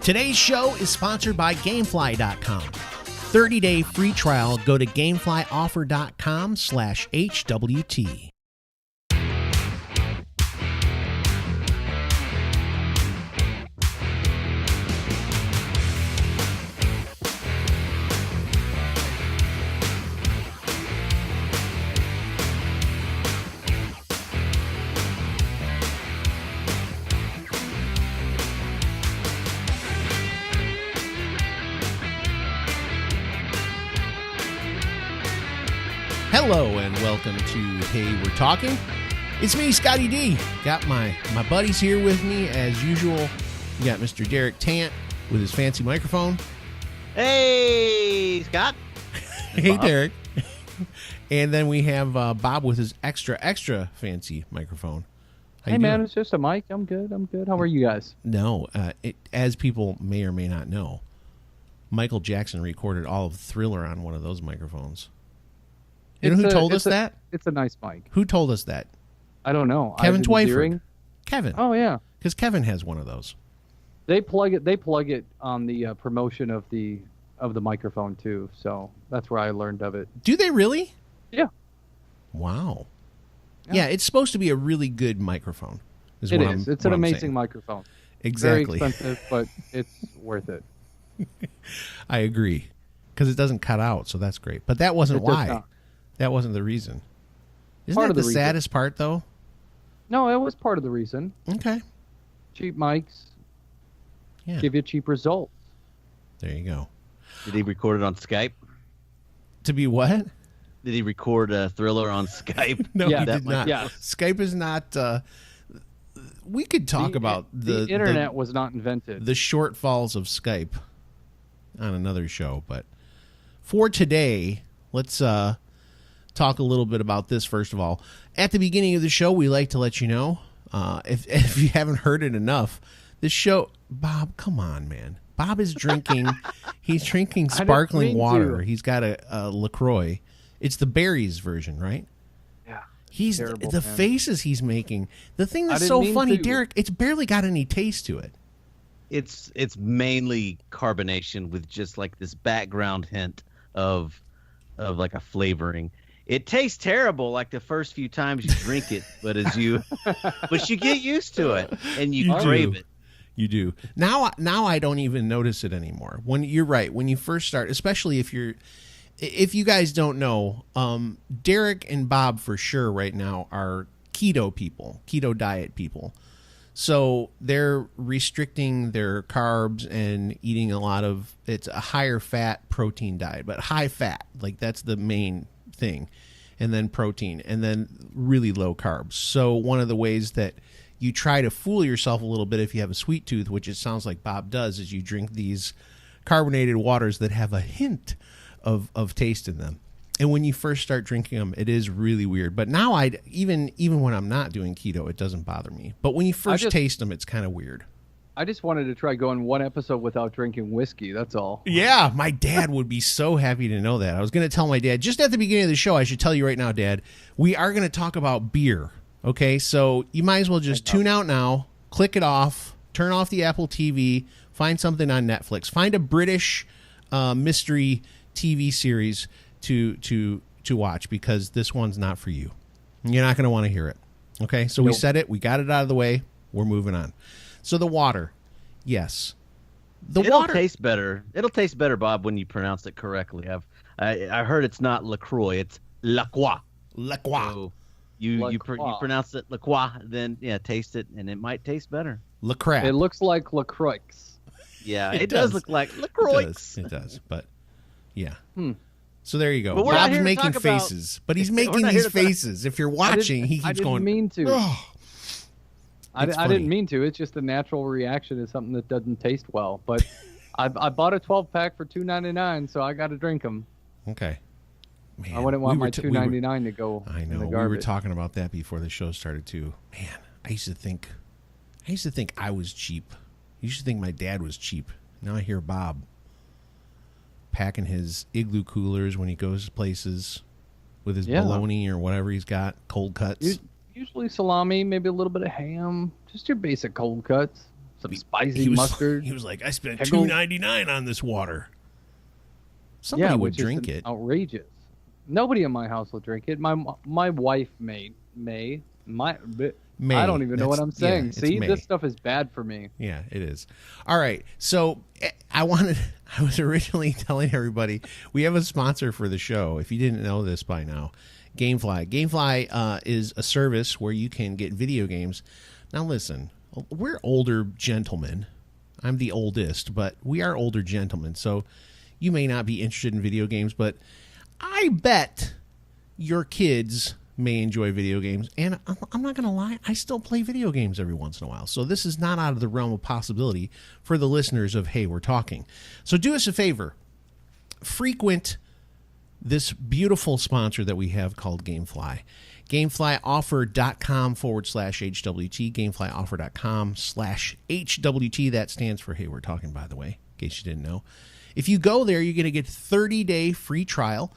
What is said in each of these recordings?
Today's show is sponsored by Gamefly.com. 30-day free trial. Go to Gameflyoffer.com/HWT. Hello and welcome to Hey We're Talking. It's me, Scotty D. Got my buddies here with me as usual. We got Mr. Derek Tant with his fancy microphone. Hey, Scott. Hey, Derek. And then we have Bob with his extra fancy microphone. Hey, man, it's just a mic. I'm good. How are you guys? No, as people may or may not know, Michael Jackson recorded all of Thriller on one of those microphones. You know who told us that? It's a nice mic. Who told us that? I don't know. Kevin Twyford. Kevin. Oh yeah. Because Kevin has one of those. They plug it on the promotion of the microphone too. So that's where I learned of it. Do they really? Yeah. Wow. Yeah, it's supposed to be a really good microphone. It's an amazing microphone. Exactly. Very expensive, but it's worth it. I agree. Because it doesn't cut out, so that's great. But that wasn't why. That wasn't the reason. Isn't that the saddest part, though? No, it was part of the reason. Okay. Cheap mics give you cheap results. There you go. Did he record it on Skype? To be what? Did he record Thriller on Skype? No, he did not. Yeah. Skype is not... we could talk about the internet was not invented. The shortfalls of Skype on another show. But for today, let's... talk a little bit about this first of all. At the beginning of the show, we like to let you know, if you haven't heard it enough, this show, Bob, come on, man. Bob is drinking, he's drinking sparkling water. He's got a LaCroix. It's the berries version, right? Yeah. He's terrible, the man. Faces he's making. The thing that's so funny, Derek, it's barely got any taste to it. It's mainly carbonation with just like this background hint of like a flavoring. It tastes terrible like the first few times you drink it, but but you get used to it and you crave it. You do. Now I don't even notice it anymore. When you're right, when you first start, especially if you guys don't know, Derek and Bob for sure right now are keto diet people. So they're restricting their carbs and eating it's a higher fat protein diet, but high fat, like that's the main thing, and then protein, and then really low carbs. So one of the ways that you try to fool yourself a little bit if you have a sweet tooth, which it sounds like Bob does, is you drink these carbonated waters that have a hint of taste in them. And when you first start drinking them, it is really weird. But now even when I'm not doing keto, it doesn't bother me. But when you first taste them, it's kind of weird. I just wanted to try going one episode without drinking whiskey. That's all. Yeah, my dad would be so happy to know that. I was going to tell my dad, just at the beginning of the show, I should tell you right now, Dad, we are going to talk about beer. Okay, so you might as well just tune out now, click it off, turn off the Apple TV, find something on Netflix. Find a British mystery TV series to watch, because this one's not for you. You're not going to want to hear it. Okay, so we said it. We got it out of the way. We're moving on. So the water, yes. It'll taste better. It'll taste better, Bob, when you pronounce it correctly. I heard it's not LaCroix, it's LaCroix. LaCroix. So you pronounce it LaCroix, then taste it, and it might taste better. LaCroix. It looks like LaCroix. Yeah, it does look like LaCroix. It does, but yeah. So there you go. But Bob's making faces, but he's making these faces. If you're watching, he keeps going. I didn't mean to. Oh. I didn't mean to. It's just a natural reaction to something that doesn't taste well. But I bought a 12-pack for $2.99, so I got to drink them. Okay. Man, I wouldn't want my $2.99 to go. I know. In the we garbage. were talking about that before the show started too. Man, I used to think I was cheap. I used to think my dad was cheap. Now I hear Bob packing his Igloo coolers when he goes places with his bologna or whatever he's got, cold cuts. Usually salami, maybe a little bit of ham, just your basic cold cuts. some spicy mustard. He was like, I spent $2.99 on this water. Somebody would drink it. Outrageous. Nobody in my house will drink it. My wife may. I don't even know what I'm saying. Yeah, See, this stuff is bad for me. Yeah, it is. All right. So I was originally telling everybody we have a sponsor for the show. If you didn't know this by now, Gamefly. Gamefly is a service where you can get video games. Now listen, we're older gentlemen. I'm the oldest, but we are older gentlemen. So you may not be interested in video games, but I bet your kids may enjoy video games, and I'm not going to lie, I still play video games every once in a while. So this is not out of the realm of possibility for the listeners of Hey, We're Talking. So do us a favor. Frequent this beautiful sponsor that we have called Gamefly. GameflyOffer.com/HWT. GameflyOffer.com/HWT. That stands for Hey, We're Talking, by the way, in case you didn't know. If you go there, you're going to get a 30-day free trial.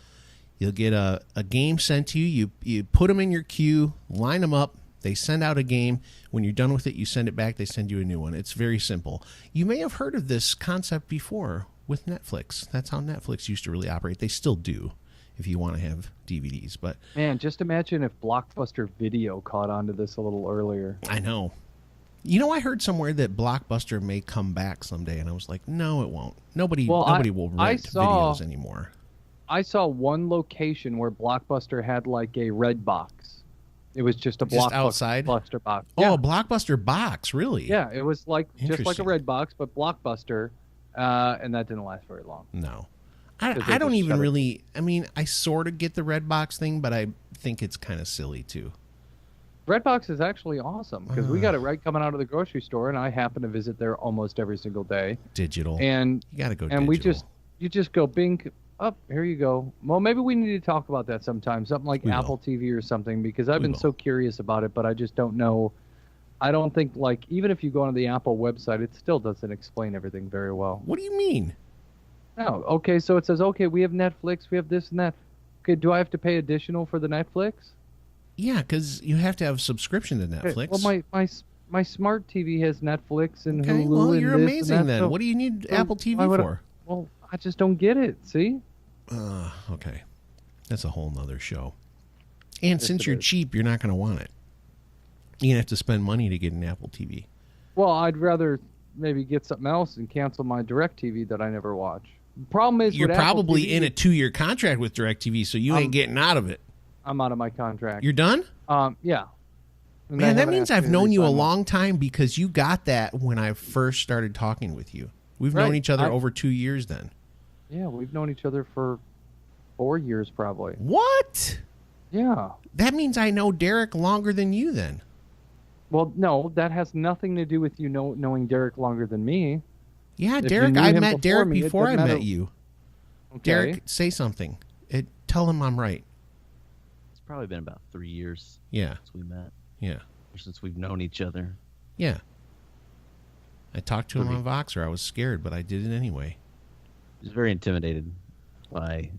You'll get a game sent to you. You put them in your queue, line them up. They send out a game. When you're done with it, you send it back. They send you a new one. It's very simple. You may have heard of this concept before with Netflix. That's how Netflix used to really operate. They still do if you want to have DVDs. But man, just imagine if Blockbuster Video caught on to this a little earlier. I know. You know, I heard somewhere that Blockbuster may come back someday, and I was like, no, it won't. Nobody will rent videos anymore. I saw one location where Blockbuster had like a red box. It was just a Blockbuster box. Oh, yeah. A Blockbuster box, really? Yeah, it was like just like a red box, but Blockbuster, and that didn't last very long. No. I don't even really, I mean, I sort of get the red box thing, but I think it's kind of silly too. Redbox is actually awesome because we got it right coming out of the grocery store, and I happen to visit there almost every single day. Digital. And you got to go and digital. you just go bing up, here you go. Well, maybe we need to talk about that sometime, something like Apple TV or something, because I've been so curious about it, but I just don't know. I don't think, like, even if you go on the Apple website, it still doesn't explain everything very well. What do you mean? No, okay, so it says, okay, we have Netflix, we have this and that. Okay, do I have to pay additional for the Netflix? Yeah, because you have to have a subscription to Netflix. Okay, well, my smart TV has Netflix and Hulu. Well, you're and amazing and that, then. so, What do you need Apple TV for? Well, I just don't get it, see? Okay. That's a whole nother show. And since you're cheap, you're not going to want it. You're going to have to spend money to get an Apple TV. Well, I'd rather maybe get something else and cancel my DirecTV that I never watch. The problem is you're probably in a 2-year contract with DirecTV, so you ain't getting out of it. I'm out of my contract. You're done? Yeah. And man, that means I've known you a long time because you got that when I first started talking with you. We've known each other over 2 years then. Yeah, we've known each other for 4 years probably. What? Yeah. That means I know Derek longer than you then. Well, no, that has nothing to do with you knowing Derek longer than me. Yeah, Derek, I met Derek before I met you. Okay. Derek, say something. Tell him I'm right. It's probably been about 3 years since we met. Yeah. Or since we've known each other. Yeah. I talked to him on Voxer. I was scared, but I did it anyway. I was very intimidated by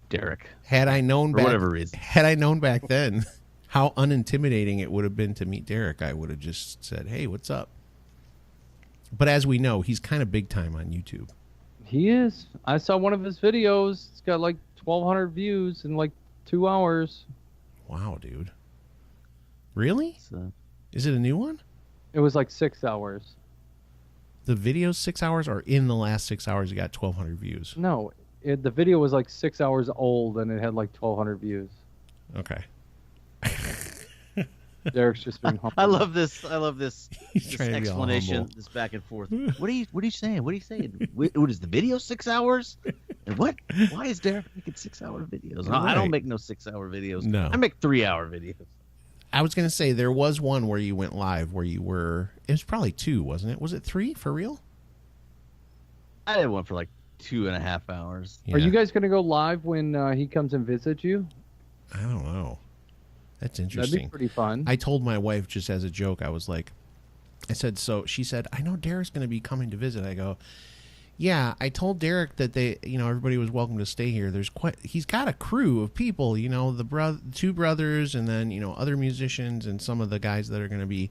Derek. Had I known for whatever reason. Had I known back then how unintimidating it would have been to meet Derek, I would have just said, hey, what's up? But as we know, he's kind of big time on YouTube. He is. I saw one of his videos. It's got like 1,200 views in like 2 hours. Wow, dude. Really? Is it a new one? It was like 6 hours. The video's 6 hours, or in the last 6 hours it got 1,200 views? No, the video was like 6 hours old and it had like 1,200 views. Okay. Derek's just being humble. I love this this explanation, this back and forth. What are you saying? What are you saying? What is the video 6 hours? And what? Why is Derek making 6 hour videos? No, I don't make no 6 hour videos. No. I make 3 hour videos. I was going to say there was one where you went live where you were. It was probably 2, wasn't it? Was it 3 for real? I did one for like 2.5 hours. Yeah. Are you guys going to go live when he comes and visits you? I don't know. That's interesting. That'd be pretty fun. I told my wife just as a joke. I was like, she said, I know Derek's going to be coming to visit. I go, yeah, I told Derek that everybody was welcome to stay here. He's got a crew of people, the 2 brothers and then, other musicians and some of the guys that are going to be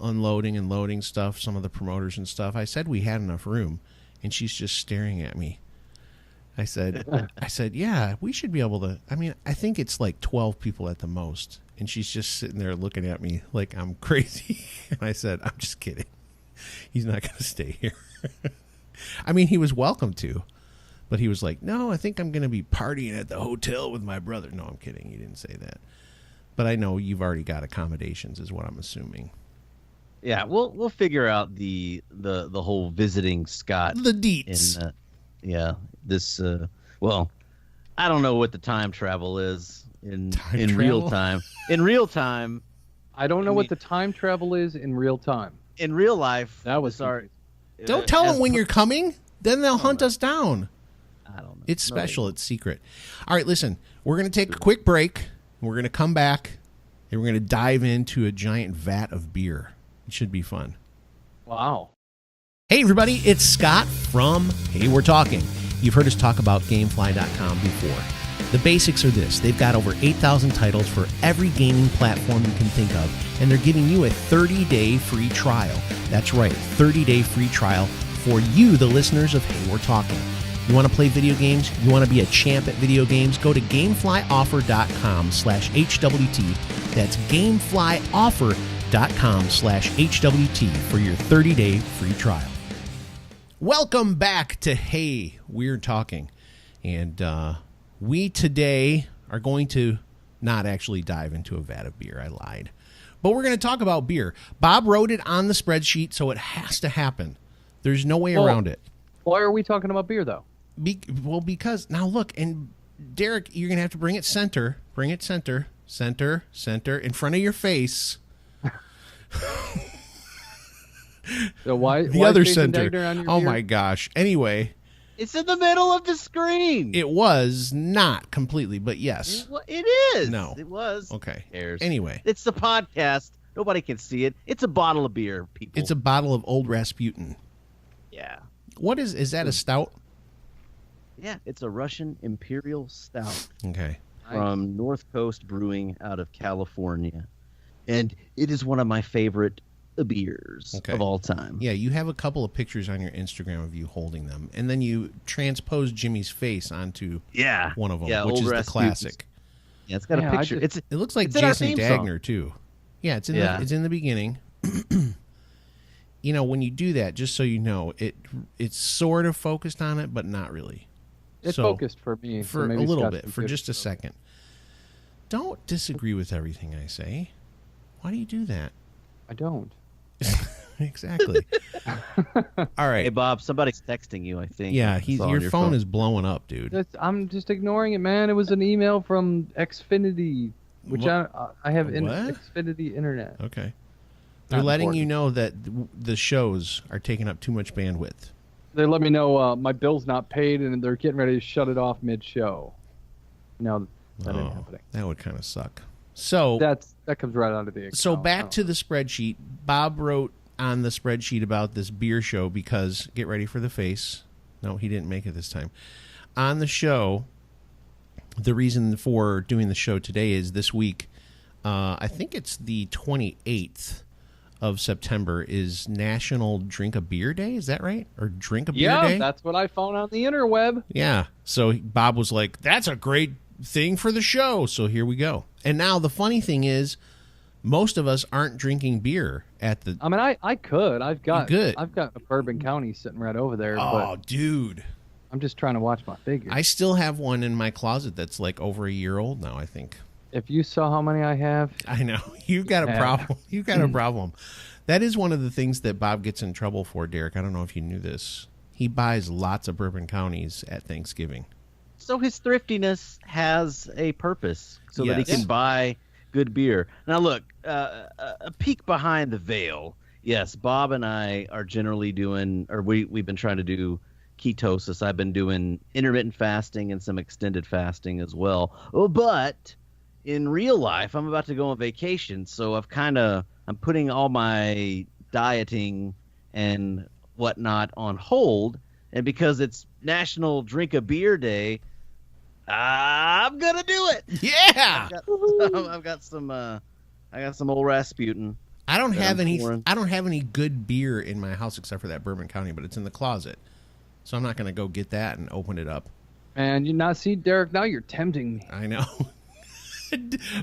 unloading and loading stuff, some of the promoters and stuff. I said we had enough room, and she's just staring at me. I said, yeah, we should be able to. I mean, I think it's like 12 people at the most. And she's just sitting there looking at me like I'm crazy. And I said, I'm just kidding. He's not going to stay here. I mean, he was welcome to. But he was like, no, I think I'm going to be partying at the hotel with my brother. No, I'm kidding. He didn't say that. But I know you've already got accommodations is what I'm assuming. Yeah, we'll figure out the whole visiting Scott. The deets. Well, I don't know what the time travel is in travel? real time. In real time, I don't know what the time travel is in real time. In real life, that was our. Don't tell them when you're coming. Then they'll hunt us down. I don't know. It's special. It's secret. All right, listen. We're going to take a quick break. We're going to come back, and we're going to dive into a giant vat of beer. It should be fun. Wow. Hey, everybody. It's Scott from Hey, We're Talking. You've heard us talk about Gamefly.com before. The basics are this. They've got over 8,000 titles for every gaming platform you can think of, and they're giving you a 30-day free trial. That's right, 30-day free trial for you, the listeners of Hey, We're Talking. You want to play video games? You want to be a champ at video games? Go to GameFlyOffer.com/HWT. That's GameFlyOffer.com/HWT for your 30-day free trial. Welcome back to Hey, We're Talking. And we today are going to not actually dive into a vat of beer. I lied. But we're going to talk about beer. Bob wrote it on the spreadsheet, so it has to happen. There's no way around it. Why are we talking about beer, though? Because now look, and Derek, you're going to have to bring it center. Bring it center, in front of your face. So why the other Jason center? Dagner on your Oh beer? my gosh. Anyway, it's in the middle of the screen. it was not completely, but yes. It is. No. It was. Okay. Cares. Anyway, It's the podcast. Nobody can see it. It's a bottle of beer, people. it's a bottle of Old Rasputin. Yeah. What is that a stout? Yeah, it's a Russian Imperial Stout Okay. from North Coast Brewing out of California. And it is one of my favorite beers of all time. Yeah, you have a couple of pictures on your Instagram of you holding them, and then you transpose Jimmy's face onto one of them, which is the classic. Yeah, it's got a picture. It looks like it's in our Jason theme Dagner song. too. Yeah, it's in the beginning. You know, when you do that, just so you know, it's sort of focused on it, but not really. It's focused for me. For a little bit, for just a second. Don't disagree with everything I say. Why do you do that? I don't. Exactly. All right. Hey, Bob, somebody's texting you, I think. Yeah, your phone is blowing up, dude. I'm just ignoring it, man. It was an email from Xfinity, which I have Xfinity Internet. Okay. They're letting you know that the shows are taking up too much bandwidth. They let me know my bill's not paid, and they're getting ready to shut it off mid-show. No, that ain't happening. That would kind of suck. So that comes right out of the account. So back to the spreadsheet. Bob wrote on the spreadsheet about this beer show because, get ready for the face. No, he didn't make it this time. On the show, the reason for doing the show today is this week, I think it's the 28th of September is National Drink a Beer Day. Is that right? Or Drink a Beer Day? Yeah, that's what I found on the interweb. Yeah. So Bob was like, that's a great thing for the show. So here we go. And now the funny thing is, most of us aren't drinking beer at the... I mean, I could. I've got Good. a Bourbon County sitting right over there. Oh, but dude. I'm just trying to watch my figures. I still have one in my closet that's like over a year old now, I think. If you saw how many I have... I know. You've got a problem. You've got a problem. That is one of the things that Bob gets in trouble for, Derek. I don't know if you knew this. He buys lots of Bourbon Counties at Thanksgiving. So his thriftiness has a purpose so that he can buy good beer. Now, look, a peek behind the veil. Yes, Bob and I are generally doing, or we've been trying to do ketosis. I've been doing intermittent fasting and some extended fasting as well. Oh, but in real life, I'm about to go on vacation, so I'm putting all my dieting and whatnot on hold. And because it's National Drink a Beer Day, I'm gonna do it. Yeah, I got some old Rasputin. I don't that have I'm any. pouring. I don't have any good beer in my house except for that Bourbon County, but it's in the closet, so I'm not going to go get that and open it up. And you not see Derek now. You're tempting me. I know.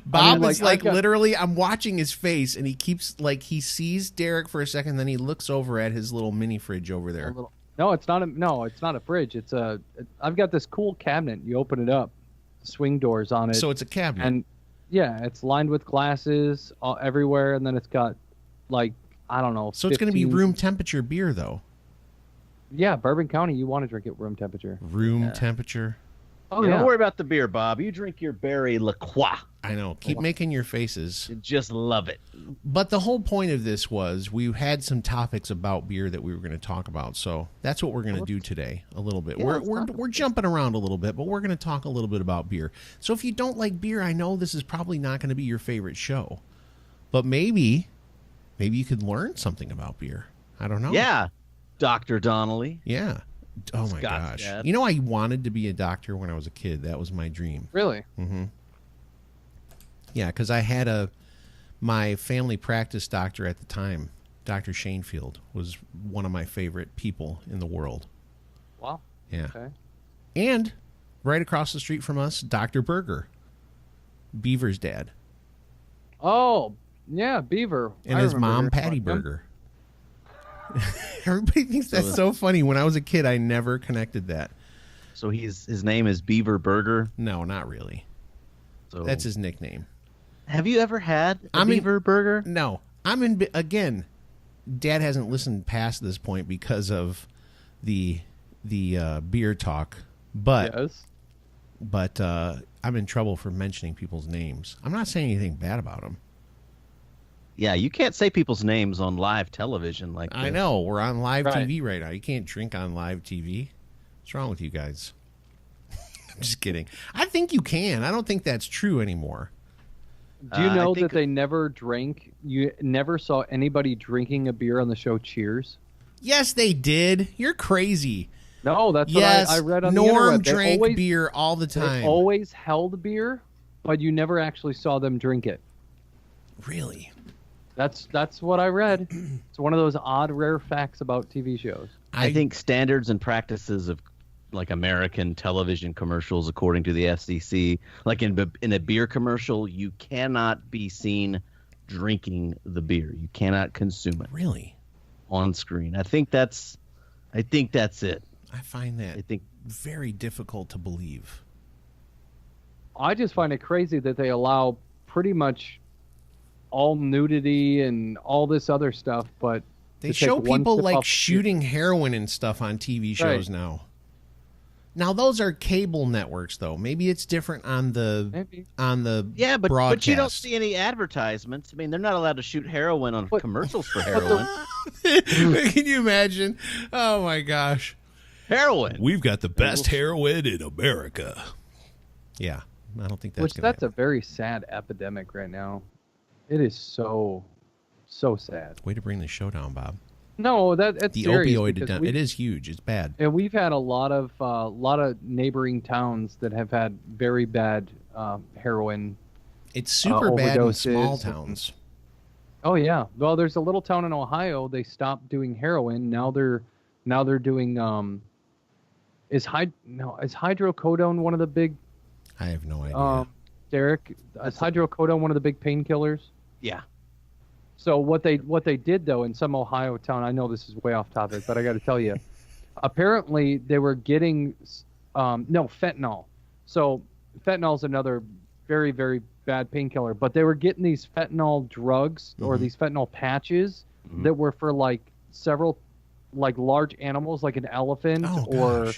Bob is like, literally. I'm watching his face, and he keeps he sees Derek for a second, then he looks over at his little mini fridge over there. No, it's not a fridge. I've got this cool cabinet. You open it up, swing doors on it. So it's a cabinet. And yeah, it's lined with glasses everywhere, and then it's got I don't know. So it's going to be room temperature beer, though. Yeah, Bourbon County. You want to drink it room temperature. Room temperature. Oh yeah. yeah. Don't worry about the beer, Bob. You drink your Berry LaCroix. I know. Keep making your faces. You just love it. But the whole point of this was we had some topics about beer that we were going to talk about. So that's what we're going to do today a little bit. Yeah, we're jumping around a little bit, but we're going to talk a little bit about beer. So if you don't like beer, I know this is probably not going to be your favorite show. But maybe you could learn something about beer. I don't know. Yeah, Dr. Donnelly. Yeah. Oh my Scott's gosh. dad. You know, I wanted to be a doctor when I was a kid. That was my dream. Really? Mm-hmm. Yeah, because I had my family practice doctor at the time, Dr. Shanefield, was one of my favorite people in the world. Wow. Yeah. Okay. And right across the street from us, Dr. Berger, Beaver's dad. Oh, yeah, Beaver. And I his remember mom, hearing Patty about him. Berger. Everybody thinks that's so funny. When I was a kid, I never connected that. So his name is Beaver Burger. No, not really. So That's his nickname. Have you ever had a I mean- Beaver Burger? No, again. Dad hasn't listened past this point because of the beer talk, but I'm in trouble for mentioning people's names. I'm not saying anything bad about them. Yeah, you can't say people's names on live television like I this. know we're on live Right. TV right now. You can't drink on live TV. What's wrong with you guys? I'm just kidding. I think you can. I don't think that's true anymore. Do you I know think- that they never drank? You never saw anybody drinking a beer on the show Cheers? Yes, they did. You're crazy. No, that's Yes, what I read on the Norm internet. drank beer all the They time. always held beer, but you never actually saw them drink it. Really? That's what I read. It's one of those odd, rare facts about TV shows. I think standards and practices of like American television commercials, according to the FCC, like in a beer commercial, you cannot be seen drinking the beer. You cannot consume it Really? on screen. I think that's it. I find that I think very difficult to believe. I just find it crazy that they allow pretty much all nudity and all this other stuff, but They to show take one people sip like off- shooting heroin and stuff on TV shows now. Now those are cable networks, though. Maybe it's different on the Maybe. yeah, but broadcast. you don't see any advertisements. I mean, they're not allowed to shoot heroin on commercials for heroin. Can you imagine? Oh my gosh! Heroin. We've got the best heroin in America. Yeah, I don't think that's That's a very sad epidemic right now. It is so sad. way to bring the show down, Bob. No, that's The serious opioid because it is huge. It's bad. and we've had a lot of neighboring towns that have had very bad heroin. It's super bad in small overdoses. towns. Oh yeah. Well, there's a little town in Ohio. They stopped doing heroin. Now they're doing is hydrocodone one of the big I have no idea. Derek, is hydrocodone one of the big painkillers? Yeah. So what they did though in some Ohio town, I know this is way off topic, but I got to tell you, apparently they were getting fentanyl. So fentanyl is another very, very bad painkiller, but they were getting these fentanyl drugs or these fentanyl patches that were for like several like large animals like an elephant or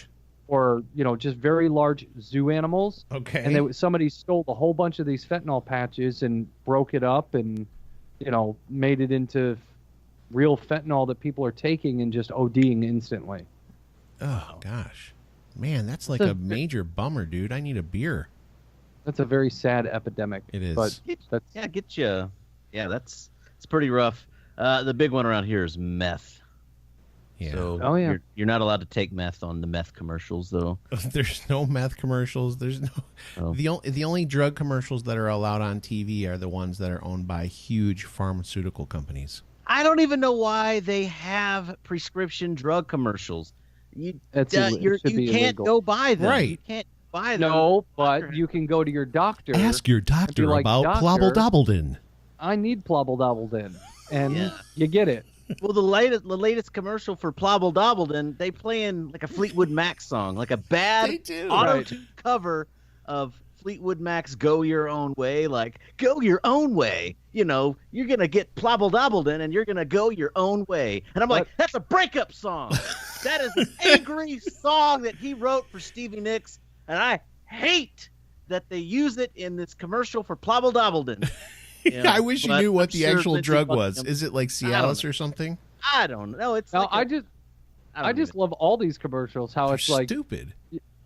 just very large zoo animals. Okay. And somebody stole a whole bunch of these fentanyl patches and broke it up and made it into real fentanyl that people are taking and just ODing instantly. Oh gosh, man, that's like a major bummer, dude. I need a beer. That's a very sad epidemic. It is. But It's pretty rough. The big one around here is meth. Yeah. So you're not allowed to take meth on the meth commercials, though. There's no meth commercials. There's no the only drug commercials that are allowed on TV are the ones that are owned by huge pharmaceutical companies. I don't even know why they have prescription drug commercials. You can't go buy them. Right. You can't buy them. No, but you can go to your doctor. Ask your doctor like, about Plobble-Dobbledin. I need Plobble-Dobbledin, and you get it. Well, the latest commercial for Plobble-Dobbledin, they play in like a Fleetwood Mac song, like a bad auto-tune cover of Fleetwood Mac's "Go Your Own Way." Like, go your own way. You know, you're gonna get Plobble-Dobbledin, and you're gonna go your own way. And I'm like, that's a breakup song. That is an angry song that he wrote for Stevie Nicks, and I hate that they use it in this commercial for Plobble-Dobbledin. You know, I wish you knew what the actual drug was. Is it like Cialis or something? I don't know. It's I just love all these commercials. How They're it's like stupid.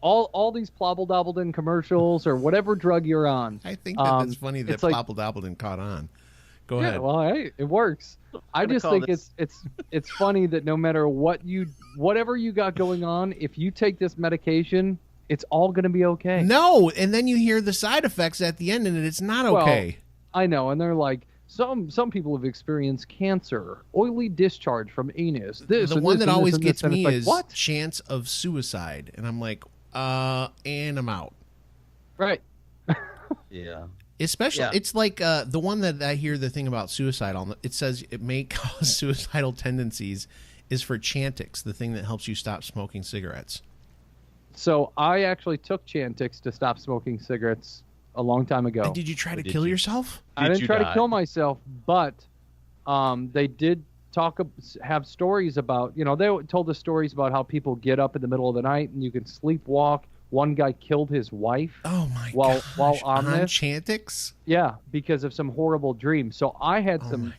All these Plobble-Dobbledin commercials or whatever drug you're on. I think that's funny that Plobble-Dobbledin caught on. Go ahead. Well, hey, it works. I just think it's funny that no matter whatever you got going on, if you take this medication, it's all going to be okay. No, and then you hear the side effects at the end, and it's not okay. Well, I know, and they're like, some people have experienced cancer, oily discharge from anus. The one that always gets me like, is what? chance of suicide, and I'm like, and I'm out. Right. Yeah. Especially, it's like the one that I hear the thing about suicide on. It says it may cause suicidal tendencies is for Chantix, the thing that helps you stop smoking cigarettes. So I actually took Chantix to stop smoking cigarettes a long time ago. And did you try to kill yourself? I didn't try to kill myself, but they did have stories about, they told us stories about how people get up in the middle of the night and you can sleepwalk. One guy killed his wife. Oh my gosh. While on this. Chantix? Yeah, because of some horrible dreams. So I had some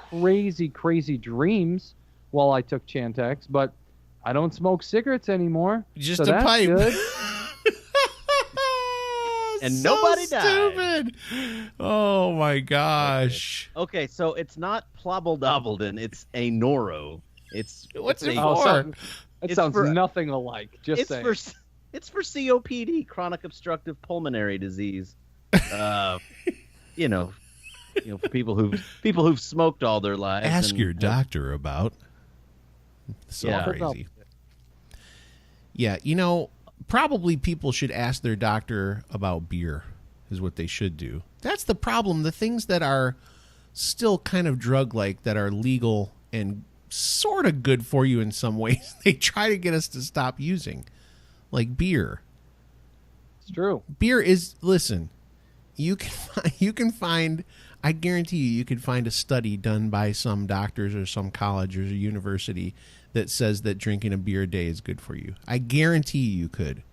crazy, crazy dreams while I took Chantix, but I don't smoke cigarettes anymore. Just so a pipe. Good. And nobody died. Oh my gosh. Okay, so it's not Plobble-Dobbledin, it's a Noro. What's it for? It sounds nothing alike. Just saying. It's for COPD, chronic obstructive pulmonary disease. For people who've smoked all their lives. Ask your doctor about. So crazy. Yeah, probably people should ask their doctor about beer is what they should do. That's the problem. The things that are still kind of drug-like that are legal and sort of good for you in some ways, they try to get us to stop using. Like beer. It's true. Beer is, listen, you can find, I guarantee you can find a study done by some doctors or some college or university that says that drinking a beer a day is good for you. I guarantee you could.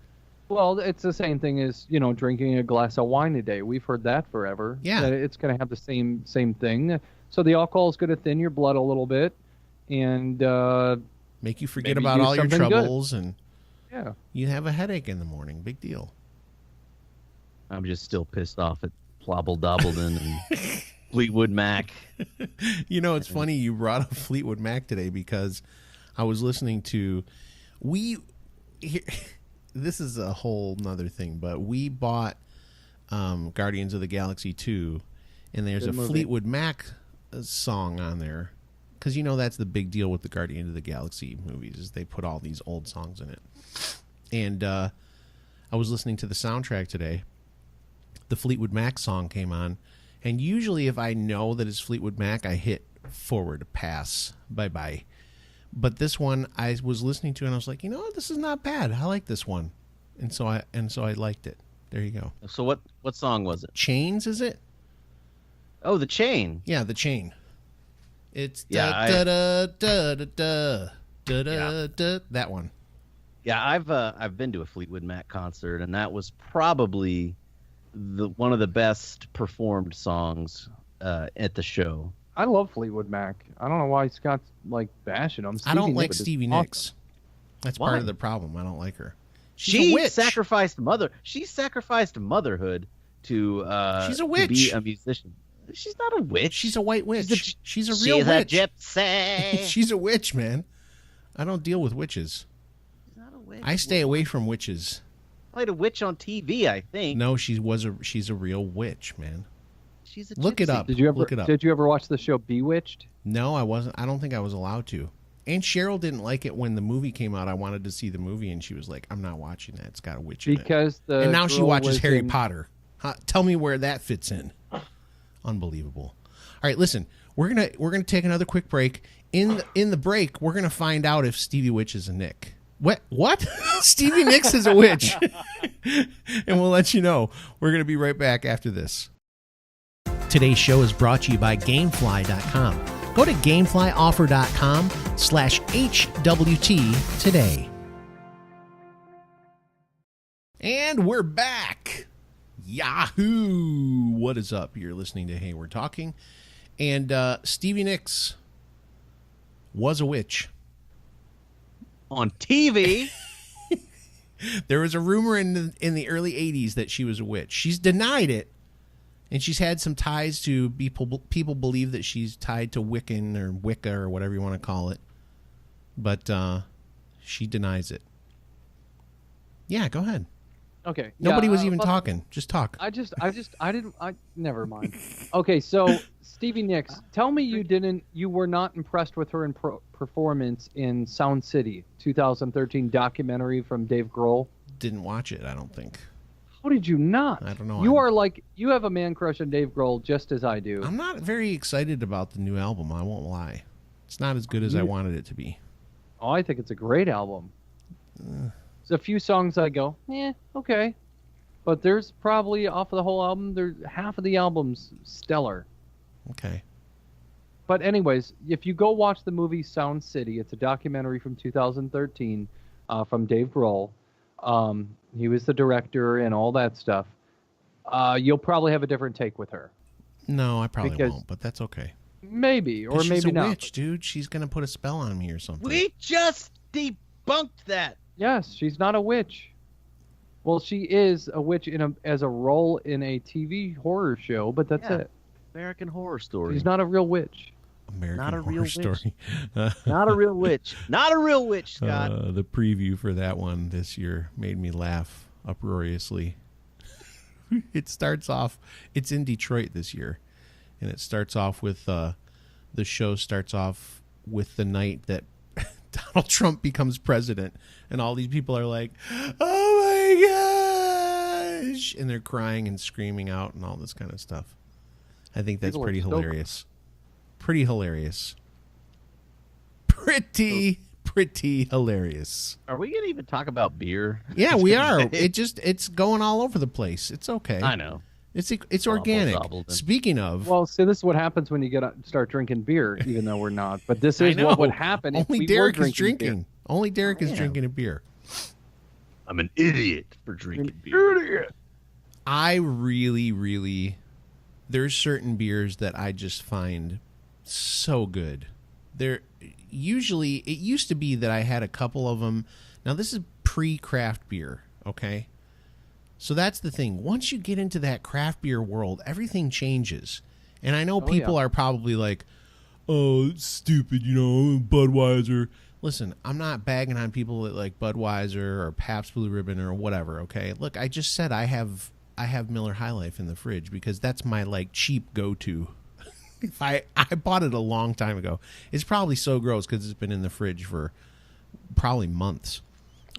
Well, it's the same thing as, drinking a glass of wine a day. We've heard that forever. Yeah. It's going to have the same thing. So the alcohol is going to thin your blood a little bit and make you forget about all your troubles good. And yeah, you have a headache in the morning. Big deal. I'm just still pissed off at Plobble-Dobbledin and Fleetwood Mac. It's funny you brought up Fleetwood Mac today because I was listening to this is a whole nother thing, but we bought Guardians of the Galaxy 2, and there's a Fleetwood Mac song on there. Because that's the big deal with the Guardians of the Galaxy movies is they put all these old songs in it. And I was listening to the soundtrack today. The Fleetwood Mac song came on. And usually if I know that it's Fleetwood Mac, I hit forward, pass, bye-bye. But this one I was listening to and I was like, this is not bad. I like this one. And so I liked it. There you go. So what song was it? Chains, is it? Oh, The Chain. Yeah, The Chain. It's that one. Yeah, I've been to a Fleetwood Mac concert, and that was probably one of the best performed songs at the show. I love Fleetwood Mac. I don't know why Scott's bashing them. I don't like Stevie Nicks. That's part of the problem. I don't like her. She sacrificed motherhood to she's a witch. To be a musician. She's not a witch. She's a white witch. She's a real witch. She's a gypsy. She's a witch, man. I don't deal with witches. She's not a witch. I stay away from witches. Played a witch on TV, I think. No, she's a real witch, man. She's a Look it gypsy. up. Did you ever Look it up. Did you ever watch the show Bewitched? No, I wasn't. I don't think I was allowed to. And Cheryl didn't like it when the movie came out. I wanted to see the movie, and she was like, "I'm not watching that. It's got a witch in it." Because the And now she girl watches was Harry in- Potter. Tell me where that fits in. Unbelievable. All right, listen. We're gonna take another quick break. In the break, we're gonna find out if Stevie Witch is a Nick. What? Stevie Nicks is a witch. And we'll let you know. We're gonna be right back after this. Today's show is brought to you by GameFly.com. Go to GameFlyOffer.com/HWT today. And we're back. Yahoo! What is up? You're listening to Hey, We're Talking. And Stevie Nicks was a witch. On TV. There was a rumor in the early 80s that she was a witch. She's denied it. And she's had some ties to people believe that she's tied to Wiccan or Wicca or whatever you want to call it. But she denies it. Yeah, go ahead. Okay. Nobody yeah, was even talking. Just talk. I never mind. Okay, so Stevie Nicks, tell me you were not impressed with her performance in Sound City, 2013 documentary from Dave Grohl. Didn't watch it, I don't think. How did you not? I don't know. You have a man crush on Dave Grohl just as I do. I'm not very excited about the new album, I won't lie. It's not as good as I wanted it to be. Oh, I think it's a great album. There's a few songs I go, okay. But there's probably, off of the whole album, there's half of the album's stellar. Okay. But anyways, if you go watch the movie Sound City, it's a documentary from 2013 from Dave Grohl. He was the director and all that stuff. You'll probably have a different take with her. No, I probably won't, but that's okay. Maybe, or she's maybe a not. Witch, dude. She's going to put a spell on me or something. We just debunked that. Yes, she's not a witch. Well, she is a witch as a role in a TV horror show, but that's it. American Horror Story. She's not a real witch. American Horror Story. Not a real witch. Not a real witch, Scott. The preview for that one this year made me laugh uproariously. It starts off, it's in Detroit this year, and it starts off with, the show starts off with the night that Donald Trump becomes president, and all these people are like, oh my gosh, and they're crying and screaming out and all this kind of stuff. I think that's pretty hilarious. Pretty hilarious. Pretty hilarious. Are we going to even talk about beer? Yeah, we are. It's going all over the place. It's okay. I know. It's organic. Speaking of, well, see, this is what happens when you start drinking beer, even though we're not. But this is what would happen if we Derek were is drinking. Beer. Only Derek is drinking a beer. I'm an idiot for drinking beer. Idiot. I really, there's certain beers that I just find so good. It used to be that I had a couple of them. Now this is pre-craft beer, okay? So that's the thing. Once you get into that craft beer world, everything changes. And I know people are probably like, oh, it's stupid, Budweiser. Listen, I'm not bagging on people that like Budweiser or Pabst Blue Ribbon or whatever, okay? Look, I just said I have Miller High Life in the fridge because that's my like cheap go-to. If I bought it a long time ago. It's probably so gross because it's been in the fridge for probably months.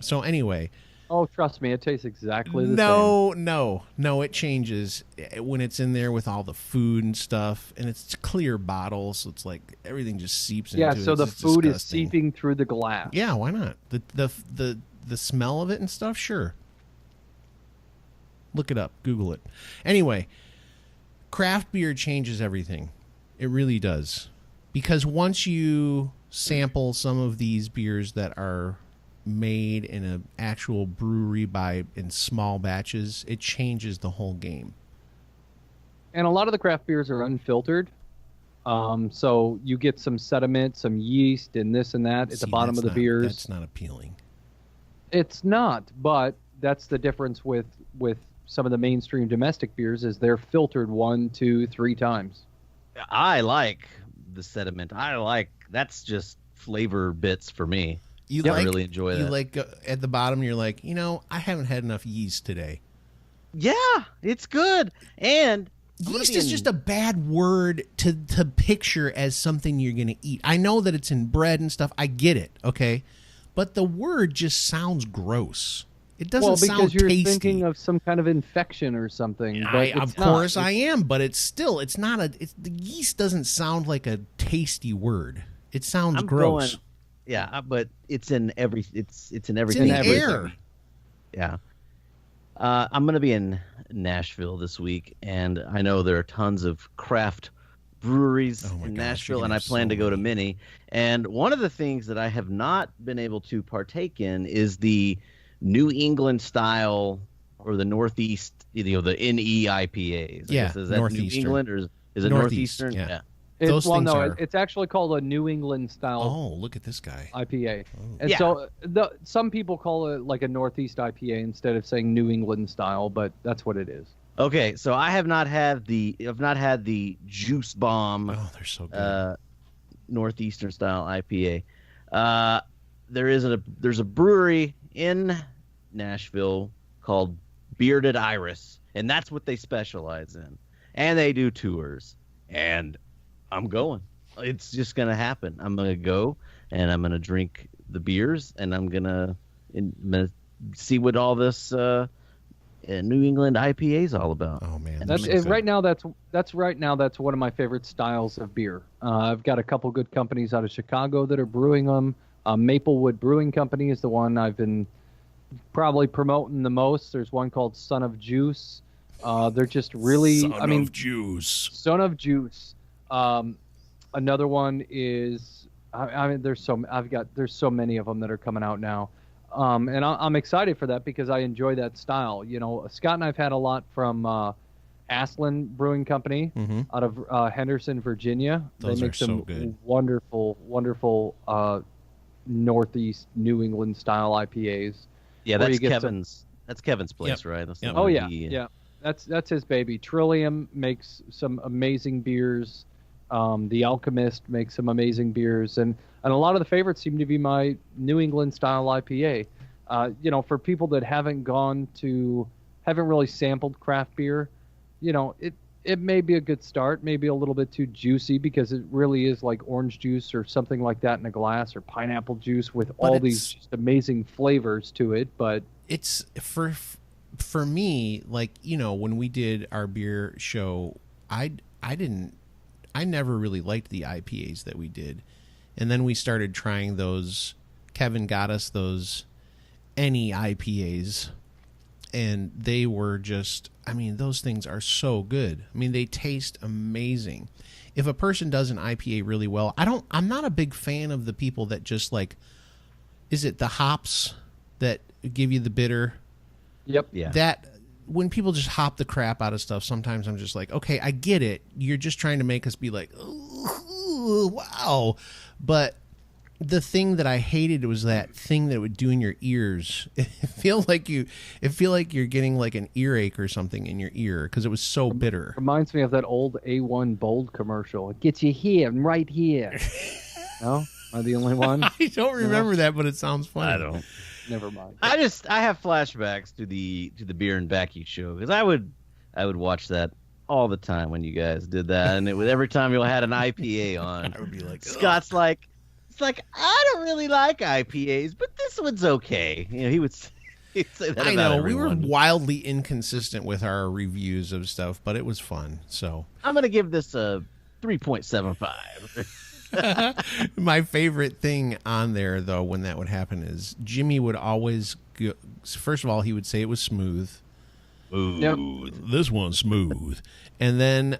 So anyway. Oh, trust me, it tastes exactly the same. No, it changes when it's in there with all the food and stuff, and it's clear bottles, so it's like everything just seeps into it. Yeah, so the food is seeping through the glass. Yeah, why not? The smell of it and stuff, sure. Look it up, Google it. Anyway, craft beer changes everything. It really does. Because once you sample some of these beers that are made in an actual brewery in small batches, it changes the whole game. And a lot of the craft beers are unfiltered. So you get some sediment, some yeast, and this and that at the bottom of the beers. That's not appealing. It's not, but that's the difference with some of the mainstream domestic beers is they're filtered 1, 2, 3 times. I like the sediment. That's just flavor bits for me. You I really enjoy that. You like at the bottom, you're like, I haven't had enough yeast today. Yeah, it's good. And yeast is just a bad word to picture as something you're going to eat. I know that it's in bread and stuff. I get it, okay? But the word just sounds gross. It doesn't sound tasty. Well, because you're thinking of some kind of infection or something. Of course I am, but it's not the yeast doesn't sound like a tasty word. It sounds gross. But it's in everything. It's in the air. Yeah. I'm going to be in Nashville this week, and I know there are tons of craft breweries in Nashville, and I plan to go to many. And one of the things that I have not been able to partake in is the New England style or the Northeast, the NE IPAs. Yeah, is that Northeastern. New England or is it Northeastern? Yeah. It's actually called a New England style. Oh, look at this guy. IPA. And so some people call it like a Northeast IPA instead of saying New England style, but that's what it is. Okay, so I have not had the Juice Bomb. Oh, they're so good. Northeastern style IPA. There's a brewery in Nashville called Bearded Iris, and that's what they specialize in. And they do tours. And I'm going. It's just going to happen. I'm going to go, and I'm going to drink the beers, and I'm going to see what all this New England IPA is all about. Oh man, right now. That's one of my favorite styles of beer. I've got a couple good companies out of Chicago that are brewing them. Maplewood Brewing Company is the one I've been probably promoting the most. There's one called Son of Juice. They're just really, Son of Juice. Son of Juice. Another one is, there's so many of them that are coming out now. And I'm excited for that because I enjoy that style. Scott and I've had a lot from Aslan Brewing Company out of Henderson, Virginia. Those they make some good. wonderful Northeast New England style IPAs. Yeah, that's Kevin's. That's Kevin's place, right? That's Oh yeah, yeah. That's his baby. Trillium makes some amazing beers. The Alchemist makes some amazing beers, and a lot of the favorites seem to be my New England style IPA. For people that haven't really sampled craft beer, it may be a good start. Maybe a little bit too juicy because it really is like orange juice or something like that in a glass, or pineapple juice with all these just amazing flavors to it. But it's for me, like, when we did our beer show, I never really liked the IPAs that we did. And then we started trying those. Kevin got us those NE IPAs, and they were just, those things are so good. They taste amazing. If a person does an IPA really well, I'm not a big fan of the people that just like, is it the hops that give you the bitter? Yep. Yeah. That when people just hop the crap out of stuff, sometimes I'm just like, okay, I get it. You're just trying to make us be like, ooh, wow. But the thing that I hated was that thing that it would do in your ears. It feel like you're getting like an earache or something in your ear because it was so bitter. Reminds me of that old A1 Bold commercial. It gets you here and right here. No? Am I the only one? I don't remember that, but it sounds funny. I don't. Never mind. I have flashbacks to the Beer and Backy show because I would watch that all the time when you guys did that, and every time you had an IPA on, I would be like, Scott's like, it's like, I don't really like IPAs, but this one's okay. He would say that. I know everyone. We were wildly inconsistent with our reviews of stuff, but it was fun. So I'm gonna give this a 3.75. My favorite thing on there, though, when that would happen is Jimmy would always go, first of all, he would say it was smooth. Yep. This one's smooth. And then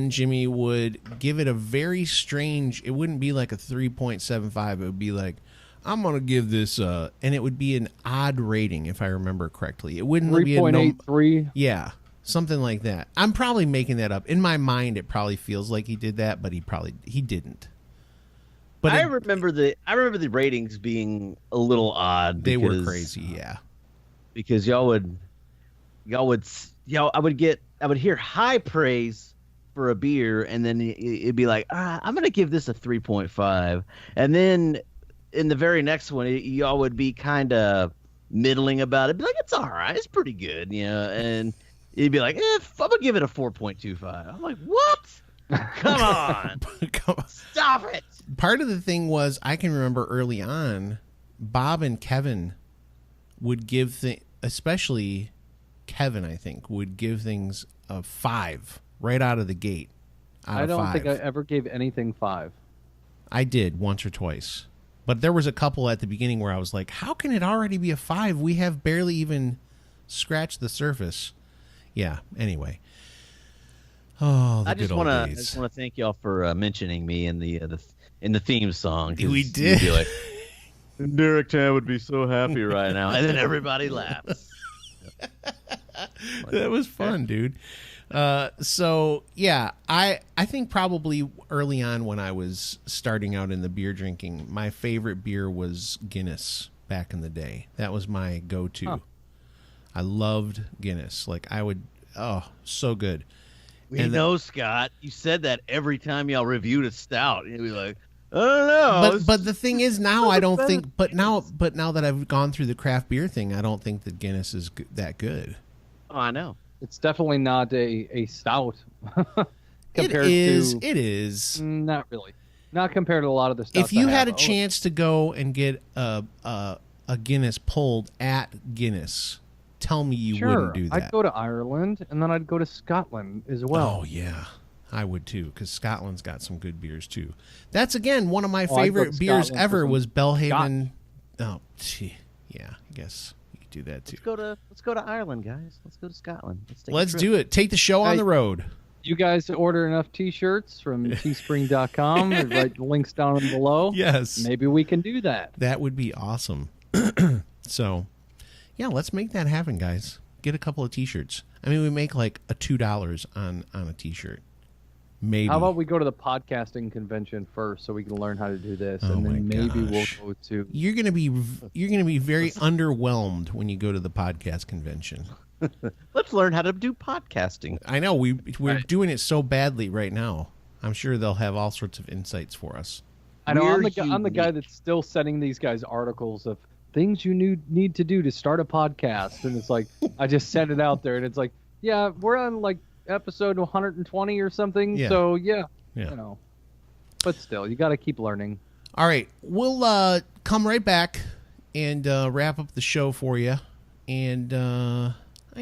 Jimmy would give it a very strange, it wouldn't be like a 3.75. It would be like, I'm going to give this, and it would be an odd rating, if I remember correctly. It wouldn't be a 3.83. Yeah. Something like that. I'm probably making that up. In my mind, it probably feels like he did that, but he didn't. But I remember the ratings being a little odd. They were crazy, yeah. Because I would hear high praise for a beer, and then it'd be like, I'm gonna give this a 3.5, and then in the very next one, y'all would be kind of middling about it, be like, it's all right, it's pretty good, and you'd be like, I'm gonna give it a 4.25. I'm like, what? Come on. Stop it. Part of the thing was, I can remember early on, Bob and Kevin would give especially Kevin, I think, would give things a 5 right out of the gate. I don't think I ever gave anything 5. I did once or twice. But there was a couple at the beginning where I was like, how can it already be a 5? We have barely even scratched the surface. Yeah, anyway. Oh, the good old days. I just want to thank y'all for mentioning me in the theme song. We did. Be like, Derek Tan would be so happy right now, and then everybody laughs. That was fun, dude. So yeah, I think probably early on when I was starting out in the beer drinking, my favorite beer was Guinness back in the day. That was my go-to. Huh. I loved Guinness. Like so good. We know, Scott. You said that every time y'all reviewed a stout. You'd be like, I don't know. But the thing is, now I don't think. But now that I've gone through the craft beer thing, I don't think that Guinness is that good. Oh, I know. It's definitely not a stout. It is. Not really. Not compared to a lot of the stouts. If you had a chance to go and get a Guinness pulled at Guinness, tell me you wouldn't do that. I'd go to Ireland, and then I'd go to Scotland as well. Oh, yeah. I would, too, because Scotland's got some good beers, too. That's, again, one of my favorite beers ever was Belhaven. Oh, gee. Yeah, I guess you could do that, too. Let's go to Ireland, guys. Let's go to Scotland. Let's do it. Take the show on the road. You guys order enough T-shirts from teespring.com. Write the links down below. Yes. Maybe we can do that. That would be awesome. So... yeah, let's make that happen, guys. Get a couple of T-shirts. I mean, we make like a $2 on a T-shirt. Maybe. How about we go to the podcasting convention first, so we can learn how to do this, and then maybe we'll go to. You're gonna be very underwhelmed when you go to the podcast convention. Let's learn how to do podcasting. I know we're doing it so badly right now. I'm sure they'll have all sorts of insights for us. I know. I'm the guy that's still sending these guys articles of things you need to do to start a podcast, and it's like I just send it out there, and it's like, yeah, we're on like episode 120 or something. Yeah. So yeah, but still, you got to keep learning. All right, we'll come right back and wrap up the show for you. And I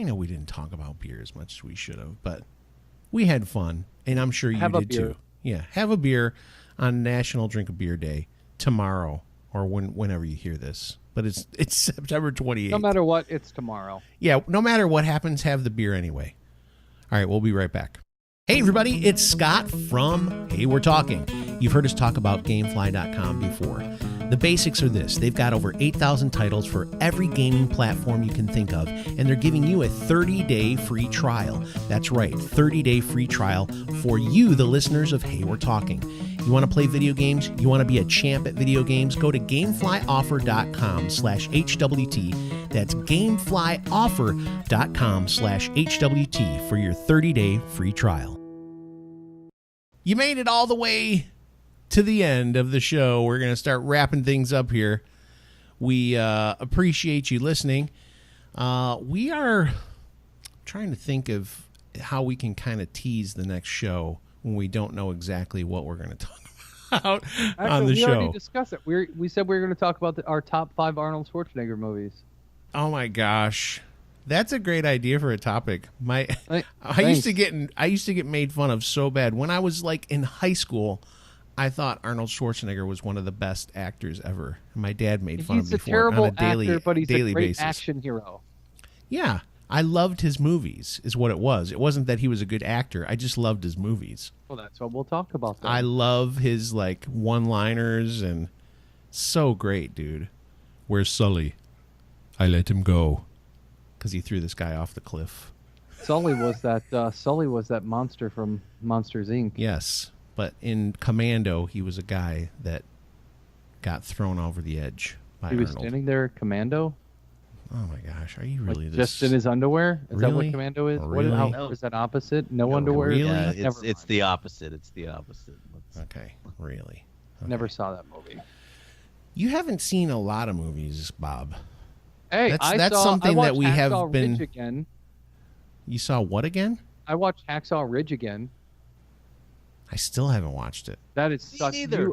know we didn't talk about beer as much as we should have, but we had fun, and I'm sure you did too. Yeah, have a beer on National Drink a Beer Day tomorrow, or whenever you hear this. But it's September 28th. No matter what, it's tomorrow. Yeah, no matter what happens, have the beer anyway. All right, we'll be right back. Hey, everybody, it's Scott from Hey, We're Talking. You've heard us talk about Gamefly.com before. The basics are this. They've got over 8,000 titles for every gaming platform you can think of, and they're giving you a 30-day free trial. That's right, 30-day free trial for you, the listeners of Hey, We're Talking. You want to play video games? You want to be a champ at video games? Go to GameFlyOffer.com/HWT. That's GameFlyOffer.com/HWT for your 30-day free trial. You made it all the way to the end of the show. We're going to start wrapping things up here. We appreciate you listening. We are trying to think of how we can kind of tease the next show when we don't know exactly what we're going to talk about on the show. We already discussed it. We said we were going to talk about our top 5 Arnold Schwarzenegger movies. Oh my gosh. That's a great idea for a topic. I used to get made fun of so bad. When I was like in high school, I thought Arnold Schwarzenegger was one of the best actors ever. My dad made fun of me for it on a daily actor, but he's daily a great basis. Action hero. Yeah. I loved his movies, is what it was. It wasn't that he was a good actor. I just loved his movies. Well, that's what we'll talk about then. I love his, like, one-liners, and so great, dude. Where's Sully? I let him go. Because he threw this guy off the cliff. Sully was that monster from Monsters, Inc. Yes, but in Commando, he was a guy that got thrown over the edge by Arnold. He was standing there, Commando? Oh my gosh, are you really Like this? just in his underwear? Is that Really? what Commando is? Really? What is that opposite? No underwear? really? Yeah, Never it's mind. the opposite. It's the opposite. Okay, really. Okay. Never saw that movie. You haven't seen a lot of movies, Bob. Hey, That's something I that we watched have Hacksaw been. Ridge again. You saw what again? I watched Hacksaw Ridge again. I still haven't watched it. That is Me such. neither.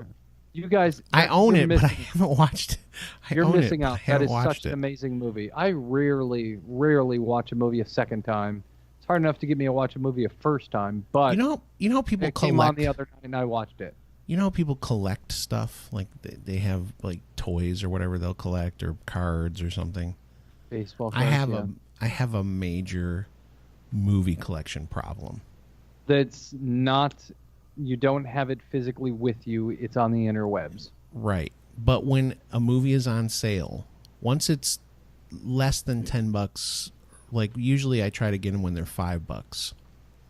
You guys. I own you're it, but I missing- haven't watched it. You're own missing it, but out. I That haven't is watched such an it. amazing movie. I rarely watch a movie a second time. It's hard enough to get me to watch a movie a first time, but You know, people it came on collect. the other night and I watched it. You know, how people collect stuff like they have like toys or whatever they'll collect or cards or something. Baseball. I cards, have yeah. I have a major movie collection problem. That's not. You don't have it physically with you. It's on the interwebs. Right. But when a movie is on sale, once it's less than $10, like usually I try to get them when they're $5.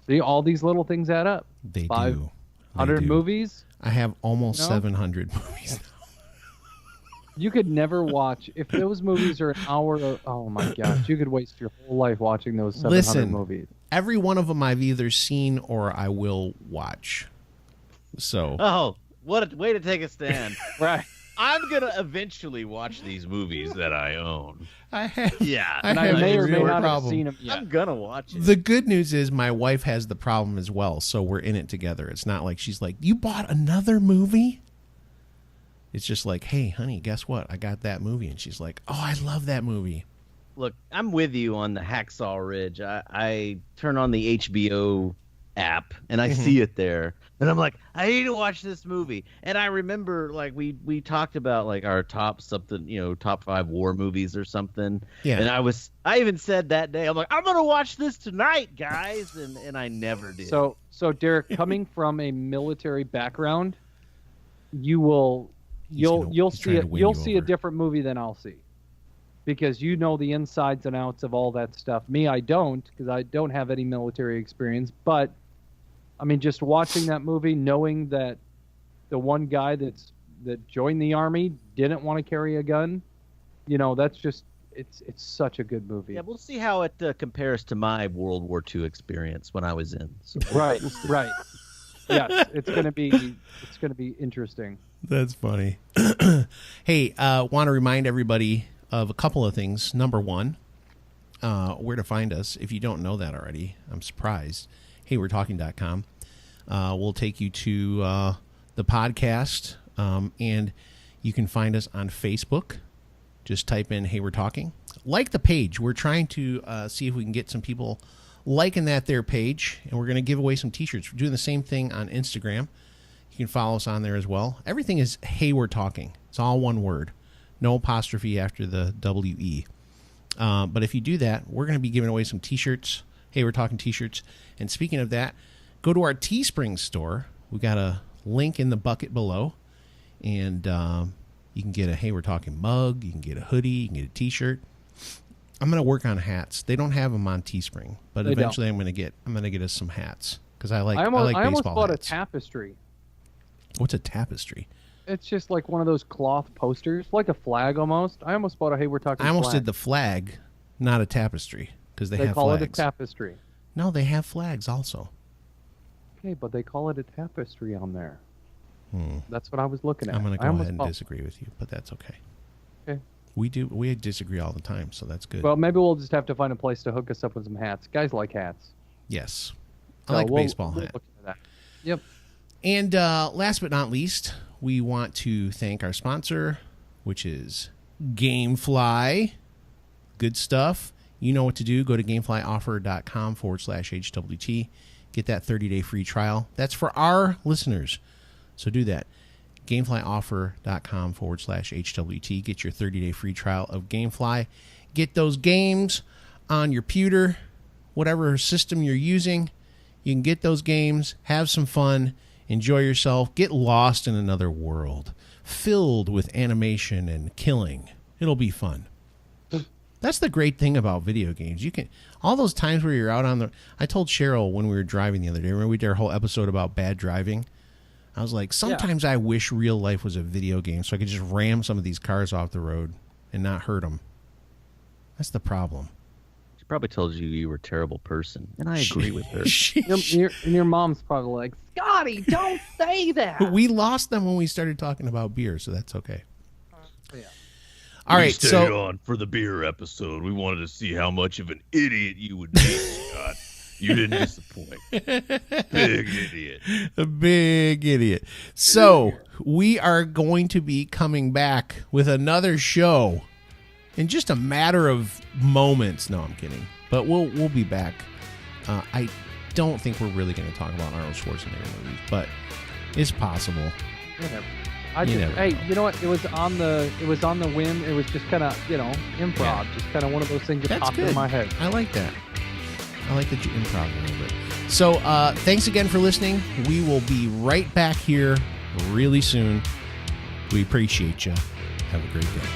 See, all these little things add up. They do. 500 They do. movies. I have almost No? 700 movies. You could never watch if those movies are an hour. Oh my gosh, you could waste your whole life watching those 700 Listen. movies. Every one of them I've either seen or I will watch. So Oh, what a way to take a stand. Right. I'm gonna eventually watch these movies that I own. I have. Yeah, I And I have may or may zero not have problem. seen them yet. I'm gonna watch it. The good news is my wife has the problem as well, so we're in it together. It's not like she's like, "You bought another movie?" It's just like, "Hey, honey, guess what? I got that movie." And she's like, "Oh, I love that movie." Look, I'm with you on the Hacksaw Ridge. I turn on the HBO app and I see it there, and I'm like, I need to watch this movie. And I remember, like, we talked about like our top 5 war movies or something. Yeah. And I even said that day, I'm like, I'm gonna watch this tonight, guys, and I never did. So Derek, coming from a military background, you'll He's trying see to win you'll you see a over. different movie than I'll see, because you know the insides and outs of all that stuff. Me, I don't, because I don't have any military experience. But I mean, just watching that movie, knowing that the one guy that joined the army didn't want to carry a gun, that's just it's such a good movie. yeah, we'll see how it compares to my World War II experience when I was in. So. Right. Yes, it's gonna be interesting. That's funny. Hey, want to remind everybody of a couple of things. Number one, where to find us. If you don't know that already, I'm surprised. HeyWe'reTalking.com. We'll take you to the podcast, and you can find us on Facebook. Just type in Hey We're Talking. Like the page. We're trying to see if we can get some people liking that there page, and we're going to give away some t-shirts. We're doing the same thing on Instagram. You can follow us on there as well. Everything is Hey We're Talking. It's all one word. No apostrophe after the W-E. But if you do that, we're going to be giving away some t-shirts. Hey We're Talking t-shirts. And speaking of that, go to our Teespring store. We got a link in the bucket below. And you can get a Hey We're Talking mug. You can get a hoodie. You can get a t-shirt. I'm going to work on hats. They don't have them on Teespring, but They eventually I'm going to get us some hats because I like I almost baseball bought hats. a tapestry. What's a tapestry? It's just like one of those cloth posters, like a flag almost. I almost bought a Hey We're Talking I almost flag. did the flag, not a tapestry, because they have call flags. it a tapestry. No, they have flags also. Okay, but they call it a tapestry on there. That's what I was looking at. I'm going to I go almost ahead and bought- disagree with you, but that's okay. Okay. We disagree all the time, so that's good. Well, maybe we'll just have to find a place to hook us up with some hats. Guys like hats. yes. I So like we'll- baseball we'll hat. look into that. Yep. And last but not least, we want to thank our sponsor, which is Gamefly. Good stuff. You know what to do. Go to gameflyoffer.com/HWT. Get that 30-day free trial. That's for our listeners. So do that. Gameflyoffer.com/HWT. Get your 30-day free trial of Gamefly. Get those games on your pewter, whatever system you're using. You can get those games, have some fun, enjoy yourself, get lost in another world filled with animation and killing. It'll be fun. That's the great thing about video games. You can all those times where you're out on the. I told Cheryl when we were driving the other day. Remember we did our whole episode about bad driving. I was like, sometimes I wish real life was a video game so I could just ram some of these cars off the road and not hurt them. That's the problem. She probably told you were a terrible person, and I agree with her. Your mom's probably like, Scotty, don't say that. We lost them when we started talking about beer, so that's okay. Yeah. All right, stayed so on for the beer episode. We wanted to see how much of an idiot you would be, Scott. You didn't disappoint. Big idiot. A big idiot. So we are going to be coming back with another show in just a matter of moments. No, I'm kidding. But we'll be back. I don't think we're really going to talk about Arnold Schwarzenegger movies, but it's possible. Whatever. You know what? It was on the whim. It was just kind of, improv. Yeah. Just kind of one of those things that popped in my head. I like that. I like that you improv a little bit. So thanks again for listening. We will be right back here really soon. We appreciate you. Have a great day.